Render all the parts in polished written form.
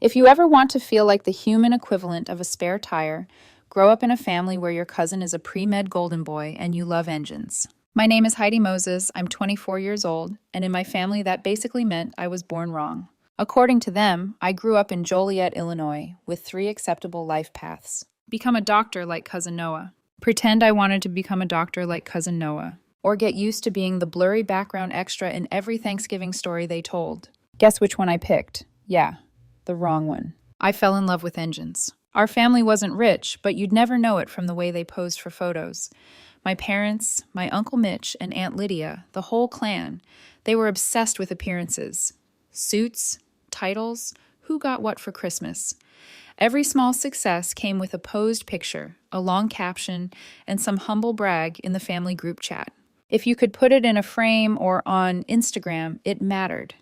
If you ever want to feel like the human equivalent of a spare tire, grow up in a family where your cousin is a pre-med golden boy and you love engines. My name is Heidi Moses, I'm 24 years old, and in my family that basically meant I was born wrong. According to them, I grew up in Joliet, Illinois, with 3 acceptable life paths. Become a doctor like Cousin Noah. Pretend I wanted to become a doctor like Cousin Noah. Or get used to being the blurry background extra in every Thanksgiving story they told. Guess which one I picked? Yeah, the wrong one. I fell in love with engines. Our family wasn't rich, but you'd never know it from the way they posed for photos. My parents, my Uncle Mitch, and Aunt Lydia, the whole clan, they were obsessed with appearances. Suits, titles, who got what for Christmas. Every small success came with a posed picture, a long caption, and some humble brag in the family group chat. If you could put it in a frame or on Instagram, it mattered.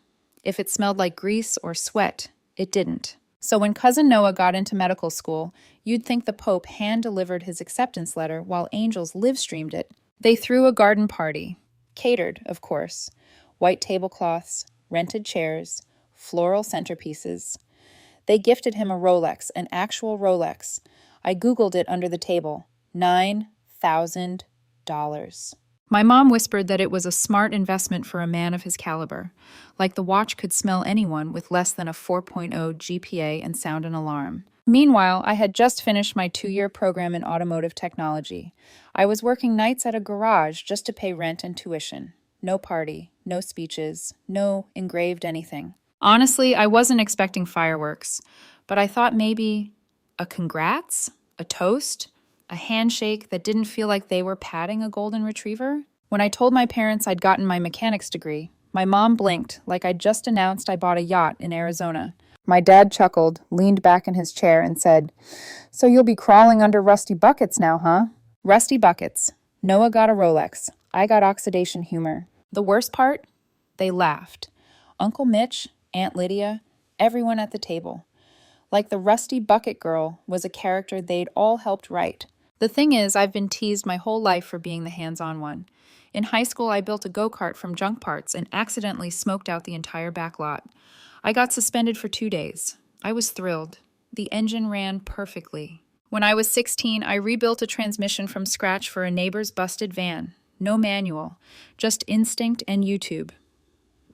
If it smelled like grease or sweat, it didn't. So when Cousin Noah got into medical school, you'd think the Pope hand-delivered his acceptance letter while angels live-streamed it. They threw a garden party. Catered, of course. White tablecloths, rented chairs, floral centerpieces. They gifted him a Rolex, an actual Rolex. I Googled it under the table. $9,000. My mom whispered that it was a smart investment for a man of his caliber, like the watch could smell anyone with less than a 4.0 GPA and sound an alarm. Meanwhile, I had just finished my 2-year program in automotive technology. I was working nights at a garage just to pay rent and tuition. No party, no speeches, no engraved anything. Honestly, I wasn't expecting fireworks, but I thought maybe a congrats, a toast, a handshake that didn't feel like they were patting a golden retriever. When I told my parents I'd gotten my mechanics degree, my mom blinked like I'd just announced I bought a yacht in Arizona. My dad chuckled, leaned back in his chair, and said, "So you'll be crawling under rusty buckets now, huh?" Rusty buckets. Noah got a Rolex. I got oxidation humor. The worst part? They laughed. Uncle Mitch, Aunt Lydia, everyone at the table. Like the Rusty Bucket Girl was a character they'd all helped write. The thing is, I've been teased my whole life for being the hands-on one. In high school, I built a go-kart from junk parts and accidentally smoked out the entire back lot. I got suspended for 2 days. I was thrilled. The engine ran perfectly. When I was 16, I rebuilt a transmission from scratch for a neighbor's busted van. No manual, just instinct and YouTube.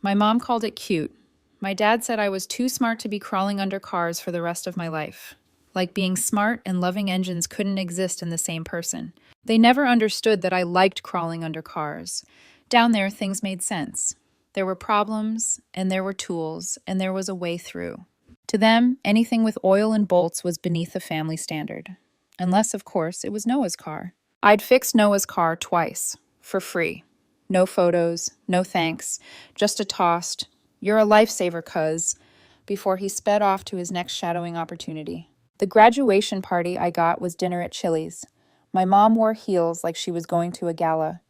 My mom called it cute. My dad said I was too smart to be crawling under cars for the rest of my life. Like being smart and loving engines couldn't exist in the same person. They never understood that I liked crawling under cars. Down there, things made sense. There were problems, and there were tools, and there was a way through. To them, anything with oil and bolts was beneath the family standard. Unless, of course, it was Noah's car. I'd fixed Noah's car twice, for free. No photos, no thanks, just a tossed, "You're a lifesaver, cuz," before he sped off to his next shadowing opportunity. The graduation party I got was dinner at Chili's. My mom wore heels like she was going to a gala.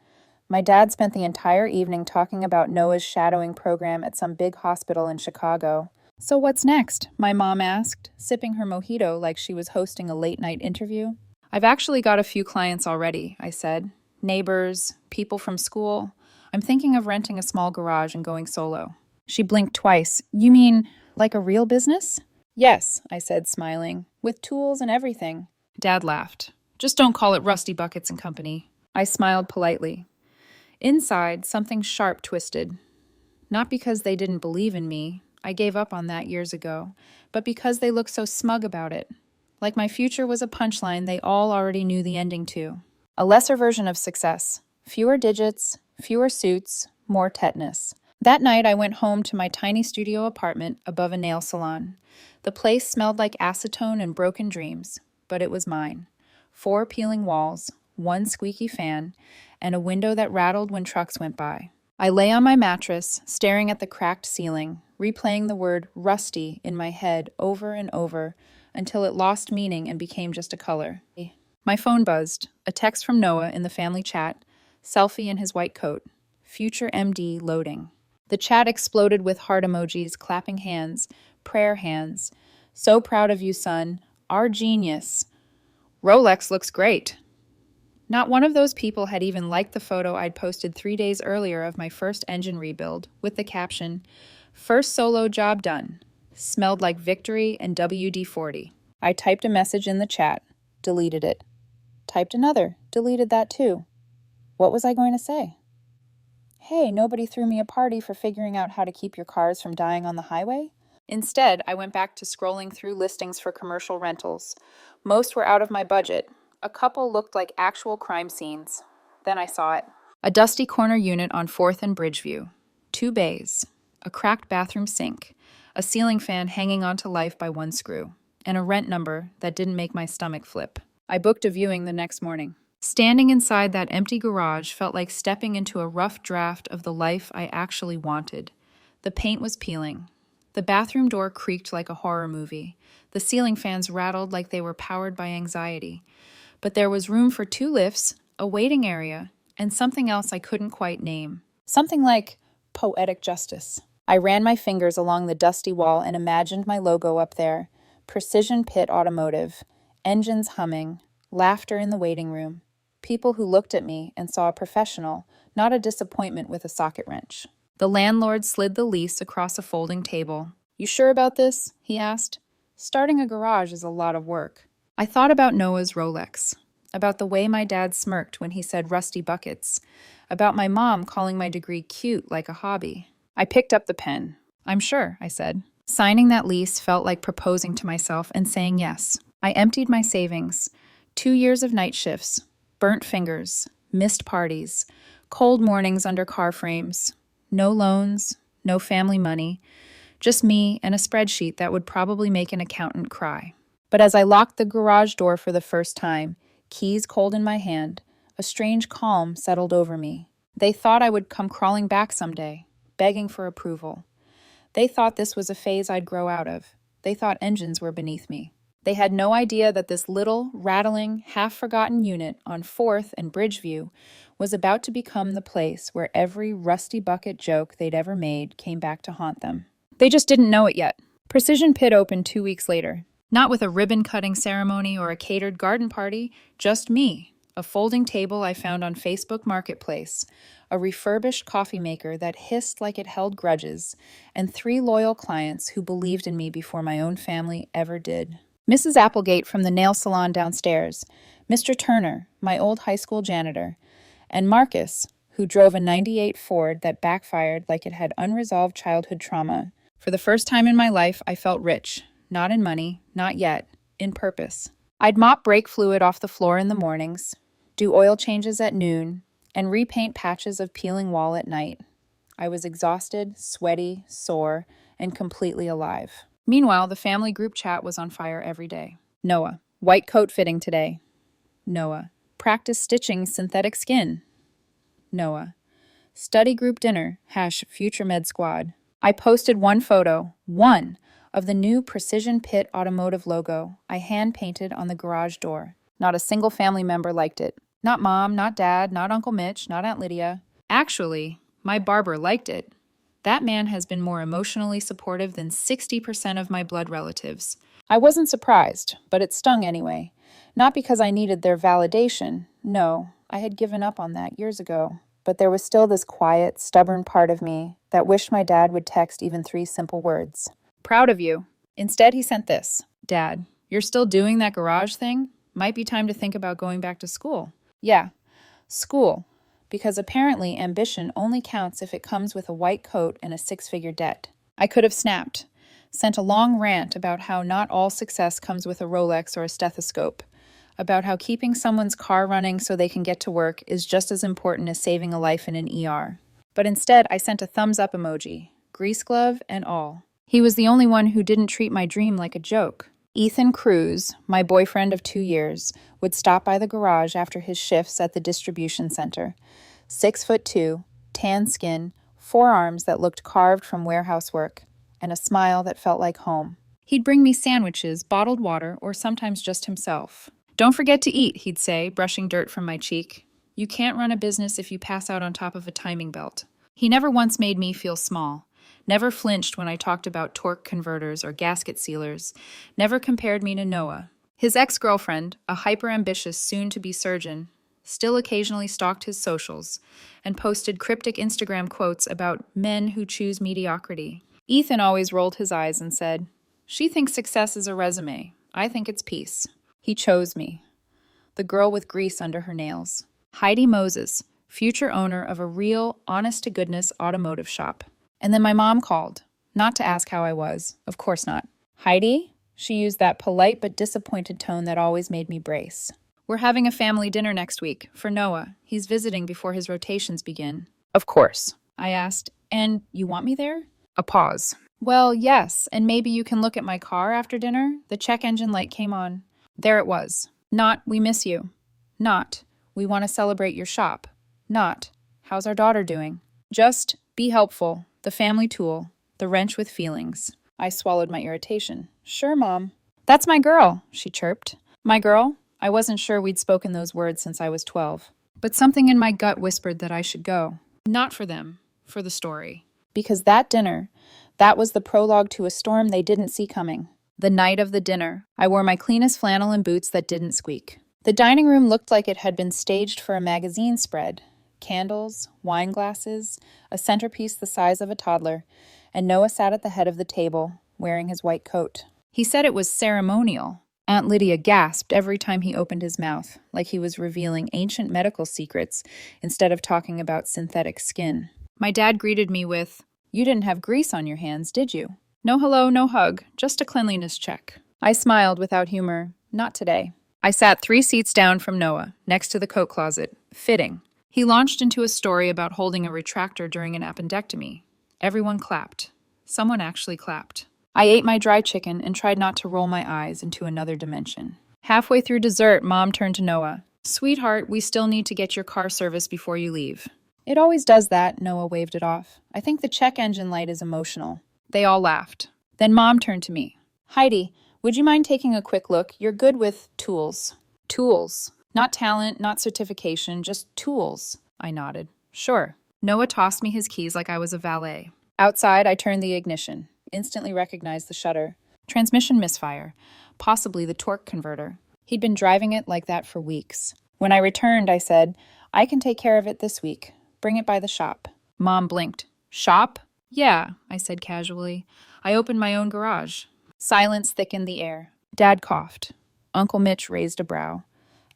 My dad spent the entire evening talking about Noah's shadowing program at some big hospital in Chicago. "So what's next?" my mom asked, sipping her mojito like she was hosting a late-night interview. "I've actually got a few clients already," I said. "Neighbors, people from school. I'm thinking of renting a small garage and going solo." She blinked twice. "You mean like a real business?" "Yes," I said, smiling, "with tools and everything." Dad laughed. "Just don't call it Rusty Buckets and Company." I smiled politely. Inside, something sharp twisted. Not because they didn't believe in me, I gave up on that years ago, but because they looked so smug about it. Like my future was a punchline they all already knew the ending to. A lesser version of success. Fewer digits, fewer suits, more tetanus. That night, I went home to my tiny studio apartment above a nail salon. The place smelled like acetone and broken dreams, but it was mine. 4 peeling walls, 1 squeaky fan, and a window that rattled when trucks went by. I lay on my mattress, staring at the cracked ceiling, replaying the word rusty in my head over and over until it lost meaning and became just a color. My phone buzzed, a text from Noah in the family chat, selfie in his white coat. Future MD loading. The chat exploded with heart emojis, clapping hands, prayer hands. "So proud of you, son. Our genius. Rolex looks great." Not one of those people had even liked the photo I'd posted 3 days earlier of my first engine rebuild, with the caption, "First solo job done." Smelled like victory and WD-40. I typed a message in the chat, deleted it. Typed another, deleted that too. What was I going to say? Hey, nobody threw me a party for figuring out how to keep your cars from dying on the highway? Instead, I went back to scrolling through listings for commercial rentals. Most were out of my budget. A couple looked like actual crime scenes. Then I saw it. A dusty corner unit on 4th and Bridgeview. 2 bays. A cracked bathroom sink. A ceiling fan hanging onto life by one screw. And a rent number that didn't make my stomach flip. I booked a viewing the next morning. Standing inside that empty garage felt like stepping into a rough draft of the life I actually wanted. The paint was peeling. The bathroom door creaked like a horror movie. The ceiling fans rattled like they were powered by anxiety. But there was room for 2 lifts, a waiting area, and something else I couldn't quite name. Something like poetic justice. I ran my fingers along the dusty wall and imagined my logo up there. Precision Pit Automotive. Engines humming. Laughter in the waiting room. People who looked at me and saw a professional, not a disappointment with a socket wrench. The landlord slid the lease across a folding table. "You sure about this?" he asked. "Starting a garage is a lot of work." I thought about Noah's Rolex, about the way my dad smirked when he said rusty buckets, about my mom calling my degree cute like a hobby. I picked up the pen. "I'm sure," I said. Signing that lease felt like proposing to myself and saying yes. I emptied my savings. 2 years of night shifts. Burnt fingers, missed parties, cold mornings under car frames, no loans, no family money, just me and a spreadsheet that would probably make an accountant cry. But as I locked the garage door for the first time, keys cold in my hand, a strange calm settled over me. They thought I would come crawling back someday, begging for approval. They thought this was a phase I'd grow out of. They thought engines were beneath me. They had no idea that this little, rattling, half-forgotten unit on 4th and Bridgeview was about to become the place where every rusty bucket joke they'd ever made came back to haunt them. They just didn't know it yet. Precision Pit opened 2 weeks later. Not with a ribbon-cutting ceremony or a catered garden party, just me. A folding table I found on Facebook Marketplace, a refurbished coffee maker that hissed like it held grudges, and 3 loyal clients who believed in me before my own family ever did. Mrs. Applegate from the nail salon downstairs, Mr. Turner, my old high school janitor, and Marcus, who drove a '98 Ford that backfired like it had unresolved childhood trauma. For the first time in my life, I felt rich. Not in money, not yet, in purpose. I'd mop brake fluid off the floor in the mornings, do oil changes at noon, and repaint patches of peeling wall at night. I was exhausted, sweaty, sore, and completely alive. Meanwhile, the family group chat was on fire every day. Noah, white coat fitting today. Noah, practice stitching synthetic skin. Noah, study group dinner, #future med squad. I posted one photo, of the new Precision Pit Automotive logo I hand-painted on the garage door. Not a single family member liked it. Not Mom, not Dad, not Uncle Mitch, not Aunt Lydia. Actually, my barber liked it. That man has been more emotionally supportive than 60% of my blood relatives. I wasn't surprised, but it stung anyway. Not because I needed their validation. No, I had given up on that years ago. But there was still this quiet, stubborn part of me that wished my dad would text even 3 simple words. "Proud of you." Instead, he sent this. "Dad, you're still doing that garage thing? Might be time to think about going back to school." Yeah, school. Because apparently ambition only counts if it comes with a white coat and a 6-figure debt. I could have snapped, sent a long rant about how not all success comes with a Rolex or a stethoscope, about how keeping someone's car running so they can get to work is just as important as saving a life in an ER. But instead, I sent a thumbs-up emoji, grease glove and all. He was the only one who didn't treat my dream like a joke. Ethan Cruz, my boyfriend of 2 years, would stop by the garage after his shifts at the distribution center. 6'2", tan skin, 4 arms that looked carved from warehouse work, and a smile that felt like home. He'd bring me sandwiches, bottled water, or sometimes just himself. "Don't forget to eat," he'd say, brushing dirt from my cheek. "You can't run a business if you pass out on top of a timing belt." He never once made me feel small. Never flinched when I talked about torque converters or gasket sealers. Never compared me to Noah. His ex-girlfriend, a hyper-ambitious soon-to-be surgeon, still occasionally stalked his socials and posted cryptic Instagram quotes about men who choose mediocrity. Ethan always rolled his eyes and said, "She thinks success is a resume. I think it's peace." He chose me, the girl with grease under her nails. Heidi Moses, future owner of a real, honest-to-goodness automotive shop. And then my mom called, not to ask how I was. Of course not. "Heidi?" She used that polite but disappointed tone that always made me brace. "We're having a family dinner next week for Noah. He's visiting before his rotations begin." "Of course," I asked. "And you want me there?" A pause. "Well, yes, and maybe you can look at my car after dinner." The check engine light came on. There it was. Not, "We miss you." Not, "We want to celebrate your shop." Not, "How's our daughter doing?" Just, "Be helpful." The family tool. The wrench with feelings. I swallowed my irritation. "Sure, Mom." "That's my girl," she chirped. My girl? I wasn't sure we'd spoken those words since I was 12. But something in my gut whispered that I should go. Not for them, for the story. Because that dinner, that was the prologue to a storm they didn't see coming. The night of the dinner, I wore my cleanest flannel and boots that didn't squeak. The dining room looked like it had been staged for a magazine spread. Candles, wine glasses, a centerpiece the size of a toddler, and Noah sat at the head of the table, wearing his white coat. He said it was ceremonial. Aunt Lydia gasped every time he opened his mouth, like he was revealing ancient medical secrets instead of talking about synthetic skin. My dad greeted me with, "You didn't have grease on your hands, did you?" No hello, no hug, just a cleanliness check. I smiled without humor. Not today. I sat 3 seats down from Noah, next to the coat closet. Fitting. He launched into a story about holding a retractor during an appendectomy. Everyone clapped. Someone actually clapped. I ate my dry chicken and tried not to roll my eyes into another dimension. Halfway through dessert, Mom turned to Noah. "Sweetheart, we still need to get your car serviced before you leave." "It always does that," Noah waved it off. "I think the check engine light is emotional." They all laughed. Then Mom turned to me. "Heidi, would you mind taking a quick look? You're good with tools." "Tools. Not talent, not certification, just tools." I nodded. "Sure." Noah tossed me his keys like I was a valet. Outside, I turned the ignition. Instantly recognized the shutter. Transmission misfire. Possibly the torque converter. He'd been driving it like that for weeks. When I returned, I said, "I can take care of it this week. Bring it by the shop." Mom blinked. "Shop?" "Yeah," I said casually. "I opened my own garage." Silence thickened the air. Dad coughed. Uncle Mitch raised a brow.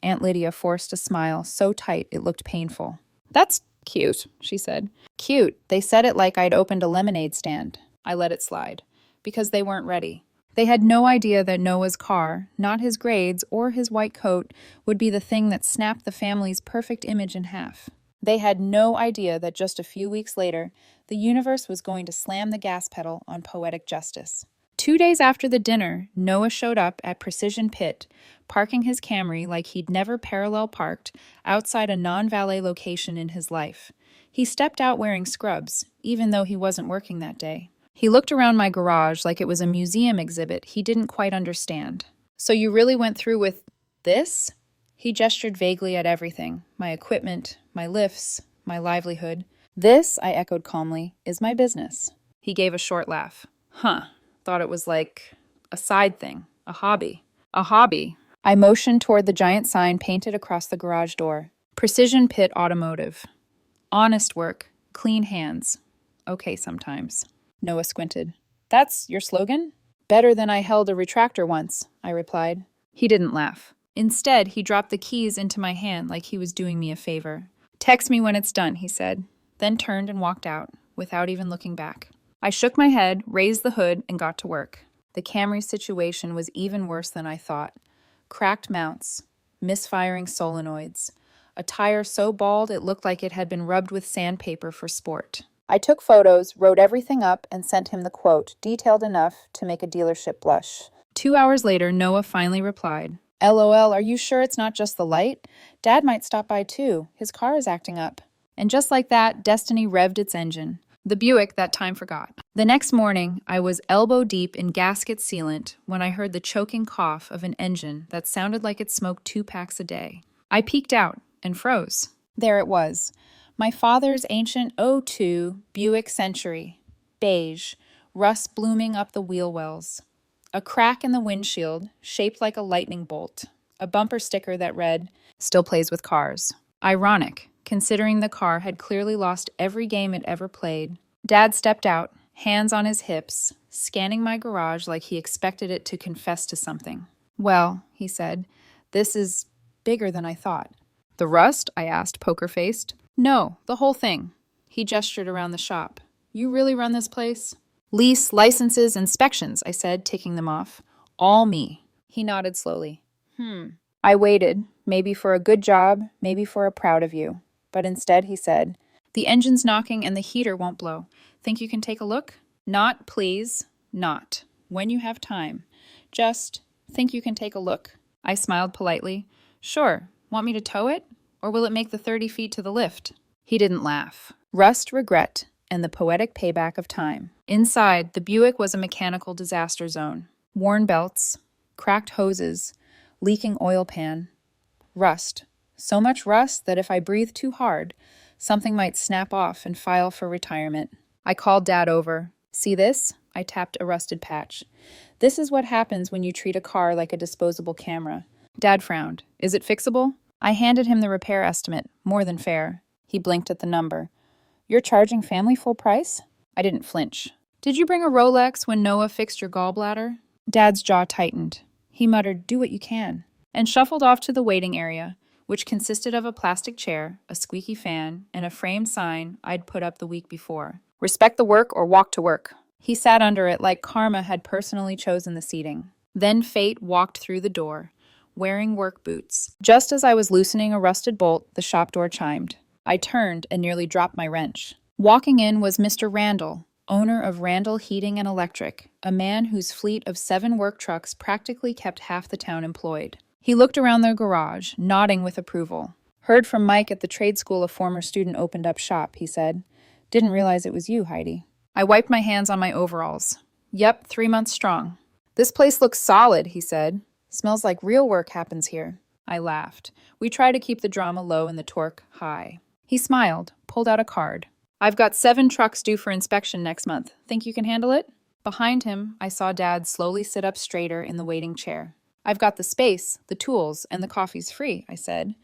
Aunt Lydia forced a smile so tight it looked painful. "That's cute," she said. "Cute. They said it like I'd opened a lemonade stand." I let it slide. Because they weren't ready. They had no idea that Noah's car, not his grades or his white coat, would be the thing that snapped the family's perfect image in half. They had no idea that just a few weeks later, the universe was going to slam the gas pedal on poetic justice. 2 days after the dinner, Noah showed up at Precision Pit, parking his Camry like he'd never parallel parked outside a non-valet location in his life. He stepped out wearing scrubs, even though he wasn't working that day. He looked around my garage like it was a museum exhibit he didn't quite understand. "So you really went through with this?" He gestured vaguely at everything, my equipment, my lifts, my livelihood. "This," I echoed calmly, "is my business." He gave a short laugh. "Huh. Thought it was like a side thing, a hobby." "A hobby?" I motioned toward the giant sign painted across the garage door. Precision Pit Automotive. Honest work, clean hands. Okay sometimes. Noah squinted. "That's your slogan?" "Better than I held a retractor once," I replied. He didn't laugh. Instead, he dropped the keys into my hand like he was doing me a favor. "Text me when it's done," he said, then turned and walked out, without even looking back. I shook my head, raised the hood, and got to work. The Camry situation was even worse than I thought. Cracked mounts, misfiring solenoids, a tire so bald it looked like it had been rubbed with sandpaper for sport. I took photos, wrote everything up, and sent him the quote, detailed enough to make a dealership blush. 2 hours later, Noah finally replied, "LOL, are you sure it's not just the light? Dad might stop by too. His car is acting up." And just like that, destiny revved its engine. The Buick that time forgot. The next morning, I was elbow deep in gasket sealant when I heard the choking cough of an engine that sounded like it smoked 2 packs a day. I peeked out and froze. There it was. My father's ancient '02 Buick Century. Beige, rust blooming up the wheel wells. A crack in the windshield, shaped like a lightning bolt. A bumper sticker that read, "Still plays with cars." Ironic, considering the car had clearly lost every game it ever played. Dad stepped out, hands on his hips, scanning my garage like he expected it to confess to something. "Well," he said, "this is bigger than I thought." "The rust?" I asked, poker-faced. "No, the whole thing." He gestured around the shop. "You really run this place?" "Lease, licenses, inspections," I said, ticking them off. "All me." He nodded slowly. I waited, maybe for a good job, maybe for a proud of you. But instead he said, "The engine's knocking and the heater won't blow. Think you can take a look?" "Not, please. Not. When you have time. Just think you can take a look." I smiled politely. "Sure. Want me to tow it? Or will it make the 30 feet to the lift?" He didn't laugh. Rust, regret, and the poetic payback of time. Inside, the Buick was a mechanical disaster zone. Worn belts, cracked hoses, leaking oil pan, rust. So much rust that if I breathed too hard, something might snap off and file for retirement. I called Dad over. "See this?" I tapped a rusted patch. "This is what happens when you treat a car like a disposable camera." Dad frowned. "Is it fixable?" I handed him the repair estimate, more than fair. He blinked at the number. "You're charging family full price?" I didn't flinch. "Did you bring a Rolex when Noah fixed your gallbladder?" Dad's jaw tightened. He muttered, "Do what you can," and shuffled off to the waiting area, which consisted of a plastic chair, a squeaky fan, and a framed sign I'd put up the week before. "Respect the work or walk to work." He sat under it like karma had personally chosen the seating. Then fate walked through the door, wearing work boots. Just as I was loosening a rusted bolt, the shop door chimed. I turned and nearly dropped my wrench. Walking in was Mr. Randall, owner of Randall Heating and Electric, a man whose fleet of 7 work trucks practically kept half the town employed. He looked around the garage, nodding with approval. "Heard from Mike at the trade school a former student opened up shop," he said. "Didn't realize it was you, Heidi." I wiped my hands on my overalls. "Yep, 3 months strong." "This place looks solid," he said. "Smells like real work happens here." I laughed. We try to keep the drama low and the torque high. He smiled, pulled out a card. "I've got 7 trucks due for inspection next month. Think you can handle it?" Behind him, I saw Dad slowly sit up straighter in the waiting chair. "I've got the space, the tools, and the coffee's free," I said.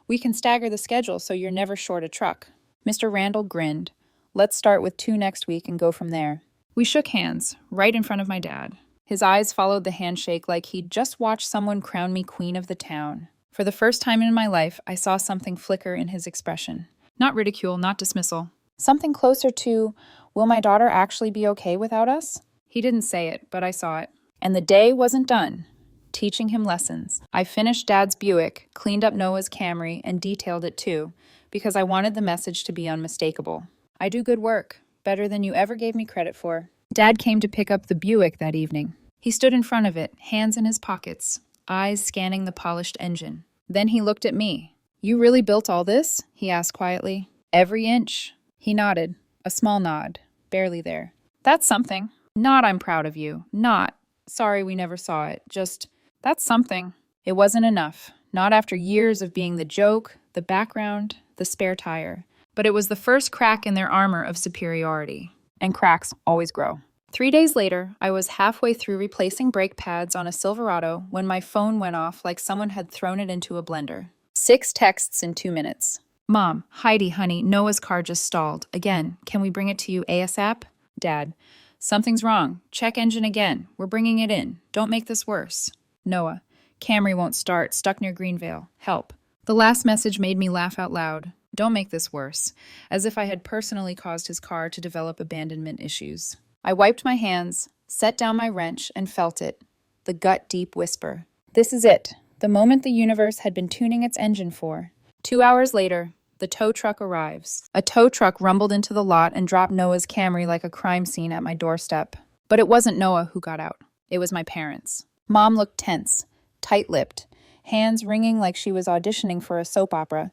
"We can stagger the schedule so you're never short a truck." Mr. Randall grinned. "Let's start with 2 next week and go from there." We shook hands, right in front of my dad. His eyes followed the handshake like he'd just watched someone crown me queen of the town. For the first time in my life, I saw something flicker in his expression. Not ridicule, not dismissal. Something closer to, "Will my daughter actually be okay without us?" He didn't say it, but I saw it. And the day wasn't done. Teaching him lessons. I finished Dad's Buick, cleaned up Noah's Camry, and detailed it too, because I wanted the message to be unmistakable. I do good work, better than you ever gave me credit for. Dad came to pick up the Buick that evening. He stood in front of it, hands in his pockets, eyes scanning the polished engine. Then he looked at me. "You really built all this?" he asked quietly. "Every inch." He nodded, a small nod, barely there. "That's something. Not I'm proud of you. Not, sorry we never saw it. Just, that's something." It wasn't enough. Not after years of being the joke, the background, the spare tire. But it was the first crack in their armor of superiority. And cracks always grow. 3 days later, I was halfway through replacing brake pads on a Silverado when my phone went off like someone had thrown it into a blender. 6 texts in 2 minutes. "Mom, Heidi, honey, Noah's car just stalled. Again, can we bring it to you ASAP?" Dad, "Something's wrong. Check engine again. We're bringing it in. Don't make this worse." Noah, "Camry won't start. Stuck near Greenvale. Help." The last message made me laugh out loud. Don't make this worse. As if I had personally caused his car to develop abandonment issues. I wiped my hands, set down my wrench, and felt it. The gut-deep whisper. This is it. The moment the universe had been tuning its engine for. 2 hours later, the tow truck arrives. A tow truck rumbled into the lot and dropped Noah's Camry like a crime scene at my doorstep. But it wasn't Noah who got out. It was my parents. Mom looked tense, tight-lipped, hands wringing like she was auditioning for a soap opera.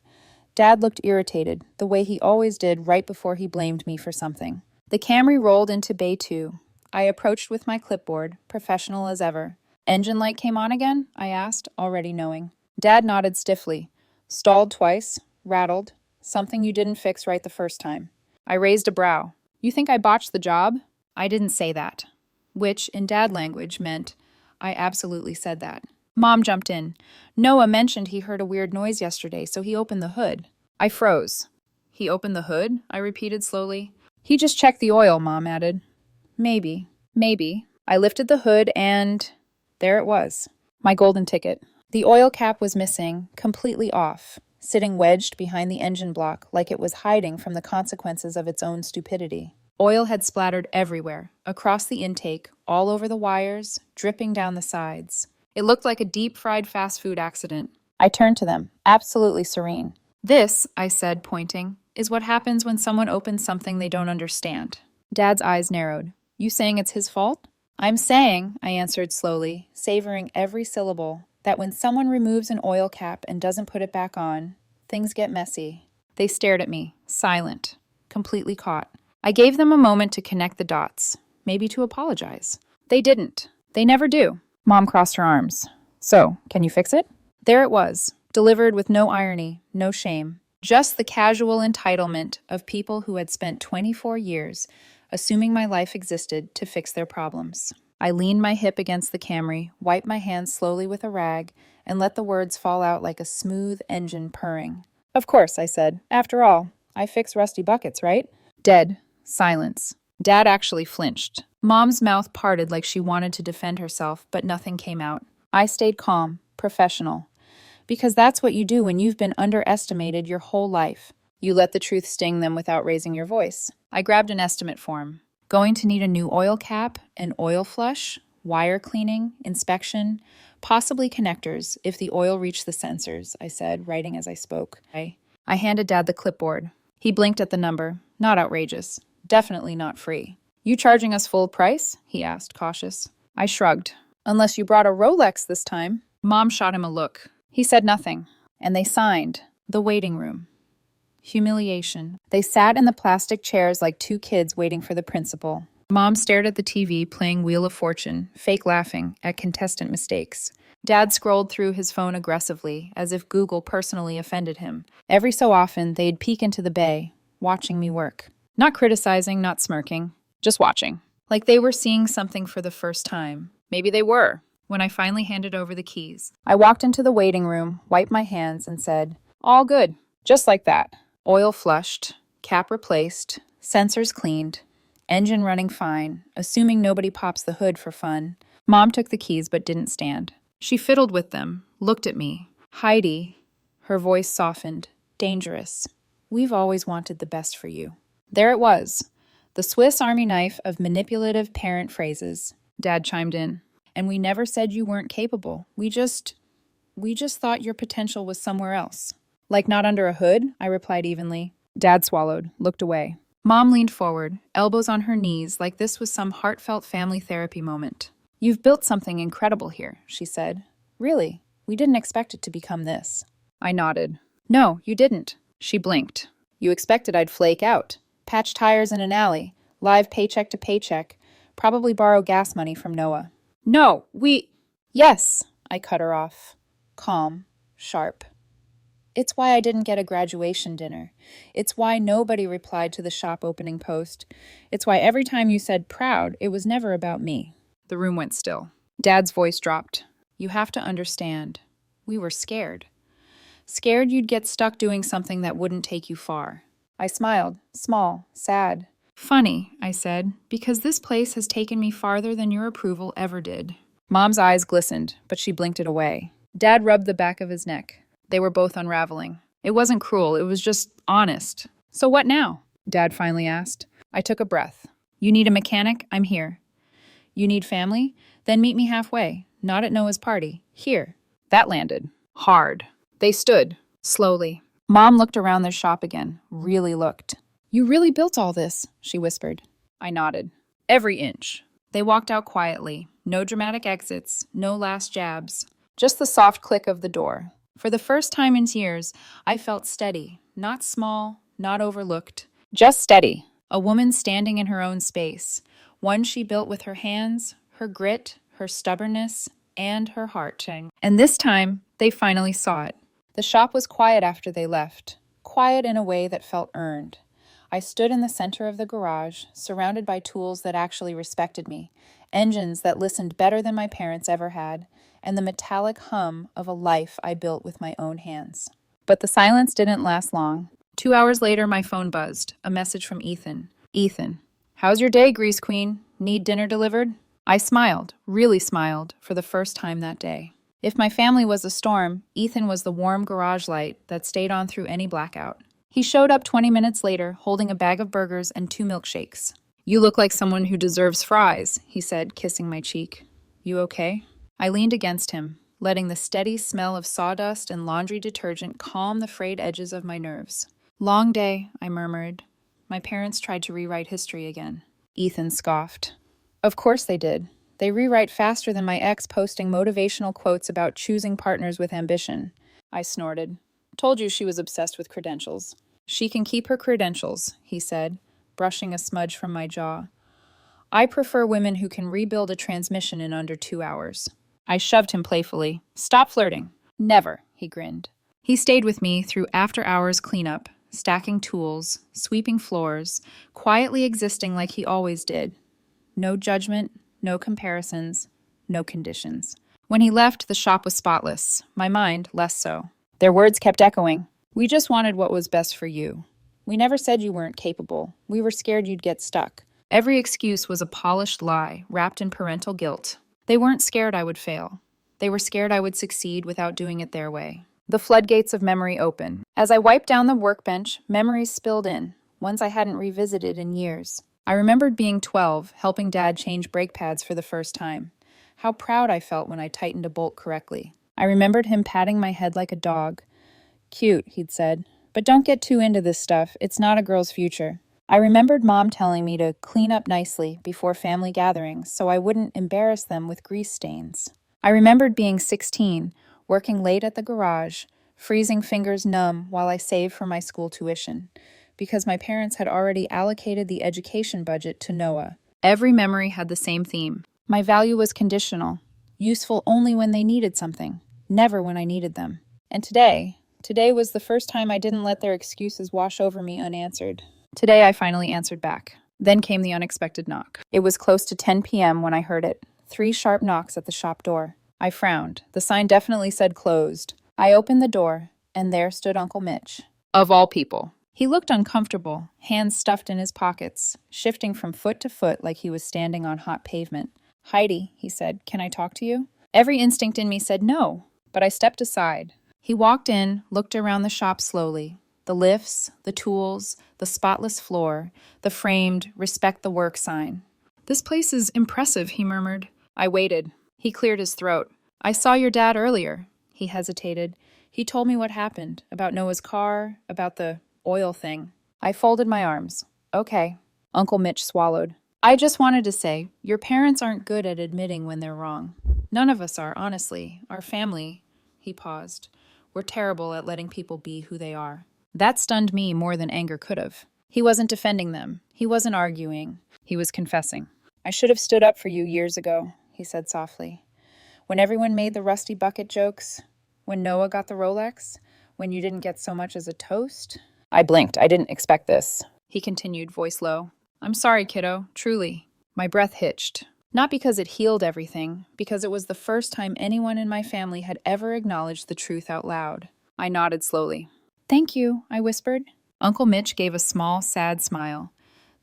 Dad looked irritated, the way he always did right before he blamed me for something. The Camry rolled into Bay 2. I approached with my clipboard, professional as ever. "Engine light came on again?" I asked, already knowing. Dad nodded stiffly. "Stalled twice, rattled, something you didn't fix right the first time." I raised a brow. "You think I botched the job?" I didn't say that. Which, in Dad language, meant I absolutely said that. Mom jumped in. "Noah mentioned he heard a weird noise yesterday, so he opened the hood." I froze. "He opened the hood?" I repeated slowly. "He just checked the oil," Mom added. Maybe. Maybe. I lifted the hood and there it was. My golden ticket. The oil cap was missing, completely off, sitting wedged behind the engine block like it was hiding from the consequences of its own stupidity. Oil had splattered everywhere, across the intake, all over the wires, dripping down the sides. It looked like a deep-fried fast food accident. I turned to them, absolutely serene. This, I said, pointing, is what happens when someone opens something they don't understand. Dad's eyes narrowed. You saying it's his fault? I'm saying, I answered slowly, savoring every syllable, that when someone removes an oil cap and doesn't put it back on, things get messy. They stared at me, silent, completely caught. I gave them a moment to connect the dots, maybe to apologize. They didn't. They never do. Mom crossed her arms. So, can you fix it? There it was, delivered with no irony, no shame, just the casual entitlement of people who had spent 24 years assuming my life existed to fix their problems. I leaned my hip against the Camry, wiped my hands slowly with a rag, and let the words fall out like a smooth engine purring. Of course, I said. After all, I fix rusty buckets, right? Dead silence. Dad actually flinched. Mom's mouth parted like she wanted to defend herself, but nothing came out. I stayed calm, professional. Because that's what you do when you've been underestimated your whole life. You let the truth sting them without raising your voice. I grabbed an estimate form. Going to need a new oil cap, an oil flush, wire cleaning, inspection, possibly connectors if the oil reached the sensors, I said, writing as I spoke. I handed Dad the clipboard. He blinked at the number. Not outrageous. Definitely not free. You charging us full price? He asked, cautious. I shrugged. Unless you brought a Rolex this time. Mom shot him a look. He said nothing. And they signed. The waiting room. Humiliation. They sat in the plastic chairs like two kids waiting for the principal. Mom stared at the TV playing Wheel of Fortune, fake laughing at contestant mistakes. Dad scrolled through his phone aggressively, as if Google personally offended him. Every so often, they'd peek into the bay, watching me work. Not criticizing, not smirking, just watching. Like they were seeing something for the first time. Maybe they were, when I finally handed over the keys. I walked into the waiting room, wiped my hands, and said, all good, just like that. Oil flushed, cap replaced, sensors cleaned, engine running fine, assuming nobody pops the hood for fun. Mom took the keys but didn't stand. She fiddled with them, looked at me. Heidi, her voice softened, dangerous. We've always wanted the best for you. There it was, the Swiss Army knife of manipulative parent phrases. Dad chimed in. And we never said you weren't capable. We just thought your potential was somewhere else. Like not under a hood, I replied evenly. Dad swallowed, looked away. Mom leaned forward, elbows on her knees, like this was some heartfelt family therapy moment. You've built something incredible here, she said. Really, we didn't expect it to become this. I nodded. No, you didn't. She blinked. You expected I'd flake out, patch tires in an alley, live paycheck to paycheck, probably borrow gas money from Noah. No, Yes, I cut her off. Calm, sharp. It's why I didn't get a graduation dinner. It's why nobody replied to the shop opening post. It's why every time you said proud, it was never about me. The room went still. Dad's voice dropped. You have to understand. We were scared. Scared you'd get stuck doing something that wouldn't take you far. I smiled, small, sad. Funny, I said, because this place has taken me farther than your approval ever did. Mom's eyes glistened, but she blinked it away. Dad rubbed the back of his neck. They were both unraveling. It wasn't cruel, it was just honest. So what now? Dad finally asked. I took a breath. You need a mechanic? I'm here. You need family? Then meet me halfway. Not at Noah's party. Here. That landed. Hard. They stood. Slowly. Mom looked around their shop again. Really looked. You really built all this, she whispered. I nodded. Every inch. They walked out quietly. No dramatic exits. No last jabs. Just the soft click of the door. For the first time in years, I felt steady. Not small, not overlooked. Just steady. A woman standing in her own space. One she built with her hands, her grit, her stubbornness, and her heart. And this time, they finally saw it. The shop was quiet after they left. Quiet in a way that felt earned. I stood in the center of the garage, surrounded by tools that actually respected me, engines that listened better than my parents ever had, and the metallic hum of a life I built with my own hands. But the silence didn't last long. 2 hours later, my phone buzzed. A message from Ethan. Ethan. How's your day, Grease Queen? Need dinner delivered? I smiled, really smiled, for the first time that day. If my family was a storm, Ethan was the warm garage light that stayed on through any blackout. He showed up 20 minutes later, holding a bag of burgers and 2 milkshakes. "You look like someone who deserves fries," he said, kissing my cheek. "You okay?" I leaned against him, letting the steady smell of sawdust and laundry detergent calm the frayed edges of my nerves. "Long day," I murmured. My parents tried to rewrite history again. Ethan scoffed. "Of course they did. They rewrite faster than my ex posting motivational quotes about choosing partners with ambition." I snorted. "Told you she was obsessed with credentials." "She can keep her credentials," he said, brushing a smudge from my jaw. "I prefer women who can rebuild a transmission in under 2 hours." I shoved him playfully. "Stop flirting." "Never," he grinned. He stayed with me through after-hours cleanup, stacking tools, sweeping floors, quietly existing like he always did. No judgment, no comparisons, no conditions. When he left, the shop was spotless, my mind less so. Their words kept echoing. "We just wanted what was best for you. We never said you weren't capable. We were scared you'd get stuck." Every excuse was a polished lie, wrapped in parental guilt. They weren't scared I would fail. They were scared I would succeed without doing it their way. The floodgates of memory opened. As I wiped down the workbench, memories spilled in, ones I hadn't revisited in years. I remembered being 12, helping Dad change brake pads for the first time. How proud I felt when I tightened a bolt correctly. I remembered him patting my head like a dog. "Cute," he'd said, "but don't get too into this stuff. It's not a girl's future." I remembered Mom telling me to clean up nicely before family gatherings so I wouldn't embarrass them with grease stains. I remembered being 16, working late at the garage, freezing fingers numb while I saved for my school tuition, because my parents had already allocated the education budget to Noah. Every memory had the same theme. My value was conditional, useful only when they needed something, never when I needed them. And today was the first time I didn't let their excuses wash over me unanswered. Today I finally answered back. Then came the unexpected knock. It was close to 10 p.m. when I heard it. 3 sharp knocks at the shop door. I frowned. The sign definitely said closed. I opened the door, and there stood Uncle Mitch. Of all people. He looked uncomfortable, hands stuffed in his pockets, shifting from foot to foot like he was standing on hot pavement. "Heidi," he said, "can I talk to you?" Every instinct in me said no, but I stepped aside. He walked in, looked around the shop slowly. The lifts, the tools, the spotless floor, the framed "Respect the Work" sign. "This place is impressive," he murmured. I waited. He cleared his throat. "I saw your dad earlier." He hesitated. He told me what happened, about Noah's car, about the oil thing. I folded my arms. "Okay." Uncle Mitch swallowed. "I just wanted to say, your parents aren't good at admitting when they're wrong. None of us are, honestly. Our family," he paused, "we're terrible at letting people be who they are." That stunned me more than anger could have. He wasn't defending them. He wasn't arguing. He was confessing. "I should have stood up for you years ago," he said softly. "When everyone made the rusty bucket jokes, when Noah got the Rolex, when you didn't get so much as a toast." I blinked. I didn't expect this. He continued, voice low. "I'm sorry, kiddo, truly." My breath hitched. Not because it healed everything, because it was the first time anyone in my family had ever acknowledged the truth out loud. I nodded slowly. "Thank you," I whispered. Uncle Mitch gave a small, sad smile.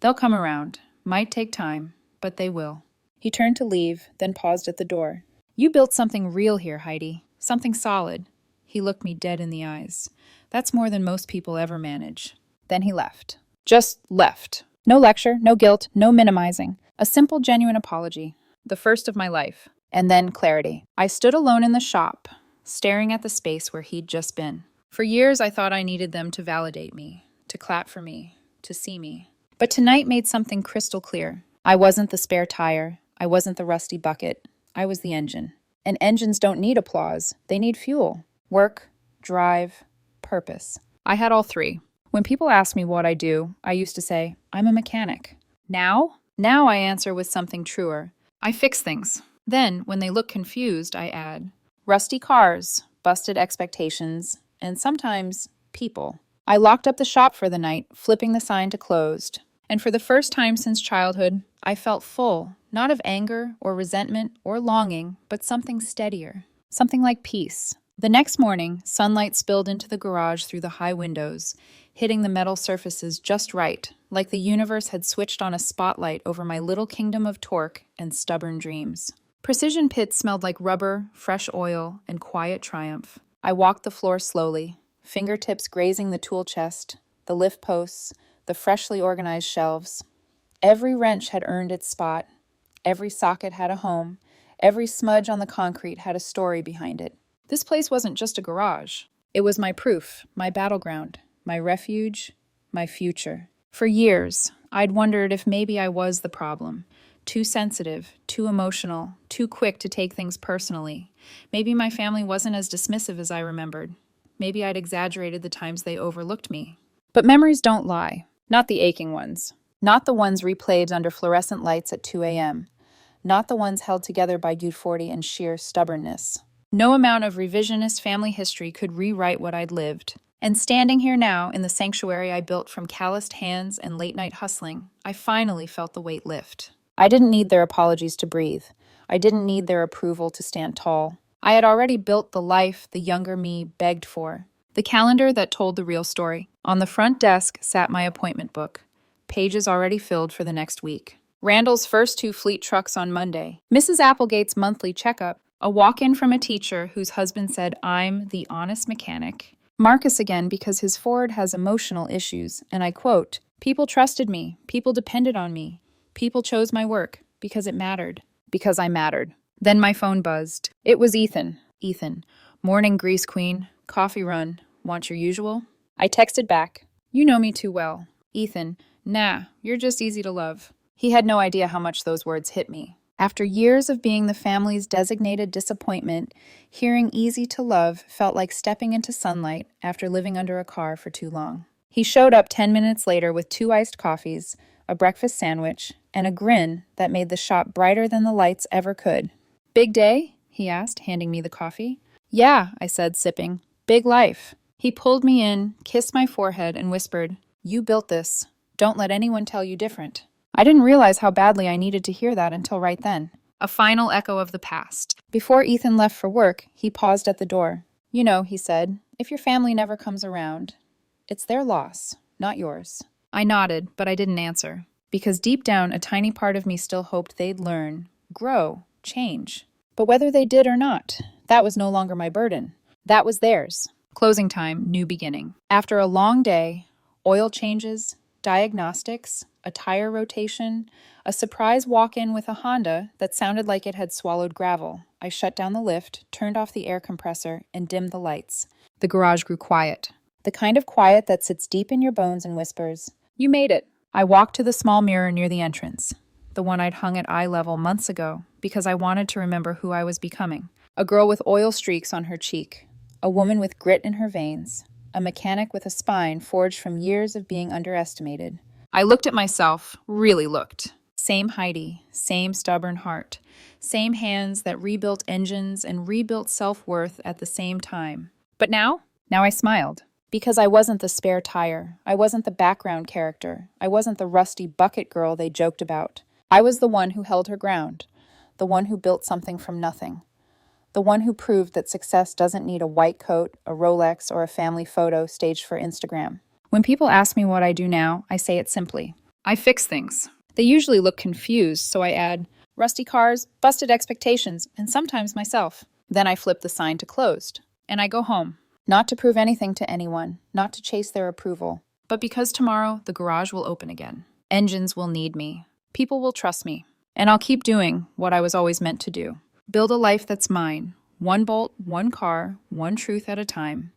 "They'll come around. Might take time, but they will." He turned to leave, then paused at the door. "You built something real here, Heidi. Something solid." He looked me dead in the eyes. "That's more than most people ever manage." Then he left. Just left. No lecture, no guilt, no minimizing. A simple, genuine apology. The first of my life. And then clarity. I stood alone in the shop, staring at the space where he'd just been. For years, I thought I needed them to validate me, to clap for me, to see me. But tonight made something crystal clear. I wasn't the spare tire. I wasn't the rusty bucket. I was the engine. And engines don't need applause. They need fuel. Work, drive, purpose. I had all three. When people ask me what I do, I used to say, "I'm a mechanic." Now I answer with something truer. I fix things. Then, when they look confused, I add, rusty cars, busted expectations, and sometimes people. I locked up the shop for the night, flipping the sign to closed. And for the first time since childhood, I felt full, not of anger or resentment or longing, but something steadier, something like peace. The next morning, sunlight spilled into the garage through the high windows, hitting the metal surfaces just right, like the universe had switched on a spotlight over my little kingdom of torque and stubborn dreams. Precision pits smelled like rubber, fresh oil, and quiet triumph. I walked the floor slowly, fingertips grazing the tool chest, the lift posts, the freshly organized shelves. Every wrench had earned its spot. Every socket had a home. Every smudge on the concrete had a story behind it. This place wasn't just a garage. It was my proof, my battleground, my refuge, my future. For years, I'd wondered if maybe I was the problem. Too sensitive, too emotional, too quick to take things personally. Maybe my family wasn't as dismissive as I remembered. Maybe I'd exaggerated the times they overlooked me. But memories don't lie. Not the aching ones. Not the ones replayed under fluorescent lights at 2 a.m. Not the ones held together by U40 and sheer stubbornness. No amount of revisionist family history could rewrite what I'd lived. And standing here now in the sanctuary I built from calloused hands and late-night hustling, I finally felt the weight lift. I didn't need their apologies to breathe. I didn't need their approval to stand tall. I had already built the life the younger me begged for. The calendar that told the real story. On the front desk sat my appointment book. Pages already filled for the next week. Randall's first 2 fleet trucks on Monday. Mrs. Applegate's monthly checkup. A walk-in from a teacher whose husband said, "I'm the honest mechanic." Marcus again because his Ford has emotional issues, and I quote, "People trusted me. People depended on me. People chose my work because it mattered. Because I mattered." Then my phone buzzed. It was Ethan. "Ethan, morning grease queen, coffee run, want your usual?" I texted back, "You know me too well." Ethan, "Nah, you're just easy to love." He had no idea how much those words hit me. After years of being the family's designated disappointment, hearing easy to love felt like stepping into sunlight after living under a car for too long. He showed up 10 minutes later with 2 iced coffees, a breakfast sandwich, and a grin that made the shop brighter than the lights ever could. "Big day?" he asked, handing me the coffee. "Yeah," I said, sipping. "Big life." He pulled me in, kissed my forehead, and whispered, "You built this. Don't let anyone tell you different." I didn't realize how badly I needed to hear that until right then. A final echo of the past. Before Ethan left for work, he paused at the door. "You know," he said, "if your family never comes around, it's their loss, not yours." I nodded, but I didn't answer, because deep down a tiny part of me still hoped they'd learn, grow, change. But whether they did or not, that was no longer my burden. That was theirs. Closing time, new beginning. After a long day, oil changes, diagnostics, a tire rotation, a surprise walk-in with a Honda that sounded like it had swallowed gravel. I shut down the lift, turned off the air compressor, and dimmed the lights. The garage grew quiet. The kind of quiet that sits deep in your bones and whispers, "You made it." I walked to the small mirror near the entrance, the one I'd hung at eye level months ago because I wanted to remember who I was becoming. A girl with oil streaks on her cheek, a woman with grit in her veins, a mechanic with a spine forged from years of being underestimated. I looked at myself, really looked. Same Heidi, same stubborn heart, same hands that rebuilt engines and rebuilt self-worth at the same time. But now I smiled. Because I wasn't the spare tire. I wasn't the background character. I wasn't the rusty bucket girl they joked about. I was the one who held her ground. The one who built something from nothing. The one who proved that success doesn't need a white coat, a Rolex, or a family photo staged for Instagram. When people ask me what I do now, I say it simply. I fix things. They usually look confused, so I add, rusty cars, busted expectations, and sometimes myself. Then I flip the sign to closed, and I go home. Not to prove anything to anyone, not to chase their approval, but because tomorrow the garage will open again. Engines will need me. People will trust me. And I'll keep doing what I was always meant to do. Build a life that's mine. One bolt, one car, one truth at a time.